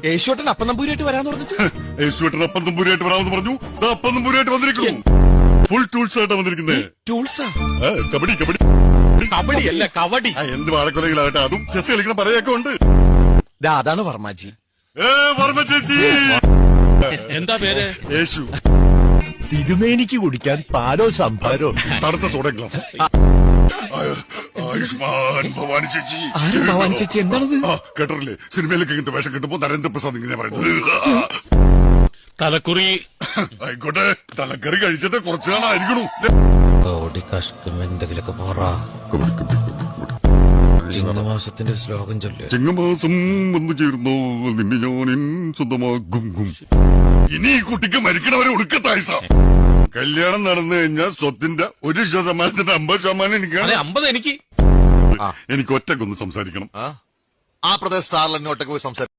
യേശുട്ടൻ അപ്പം നമ്പൂരിയായിട്ട് വരാന്ന് പറഞ്ഞിട്ട് യേശുവേട്ടൻ അപ്പം തമ്പൂരിയായിട്ട് വരാമെന്ന് പറഞ്ഞു. അപ്പം തമ്പൂരിയായിട്ട് വന്നിരിക്കുന്നു. ഫുൾ ടൂൾസ് ആയിട്ടാ വന്നിരിക്കുന്നത്. ടൂൾസാ? കബഡി കബഡി കബഡിയല്ല കവടി. എന്ത് വാഴക്കൊലകളാകട്ടെ, അതും ചെസ് കളിക്കുന്ന പലയൊക്കെ ഉണ്ട്. അതാണ് വർമാജി. വർമ്മ ചേച്ചി. എന്താ പേര്? യേശു. തിരുമേനിക്ക് കുടിക്കാൻ പാലോ സംഭാരോ? തണുത്ത സോഡ ഗ്ലാസ്. ആയുഷ്മാൻ ഭവാനി ചേച്ചി. ആരും ഭവാനി ചേച്ചി എന്താണത്? കേട്ടില്ലേ, സിനിമയിലൊക്കെ ഇങ്ങനത്തെ വേഷം കിട്ടുമ്പോ നരേന്ദ്രപ്രസാദ് ഇങ്ങനെ പറയുന്നത്. തലക്കുറി. ആയിക്കോട്ടെ, തലക്കറി കഴിച്ചിട്ട് കുറച്ചു നാളായിരിക്കണു. എന്തെങ്കിലൊക്കെ പറ. ചിങ്ങമാസത്തിന്റെ ശ്ലോകം ചൊല്ല്. ചിങ്ങമാസം വന്നു ചേർന്നോ നിന്നെ ഞാൻ സ്വന്തമാകും. ഇനി ഈ കുട്ടിക്ക് മരിക്കണവരെ ഒടുക്കത്തായിസ. കല്യാണം നടന്നു കഴിഞ്ഞാൽ സ്വത്തിന്റെ 1% 50% എനിക്കാണ്. 50 എനിക്ക്. എനിക്ക് ഒറ്റക്കൊന്ന് സംസാരിക്കണം. ആ പ്രദേശത്ത് ആരെല്ലാം ഒറ്റക്ക് പോയി സംസാരിക്കും.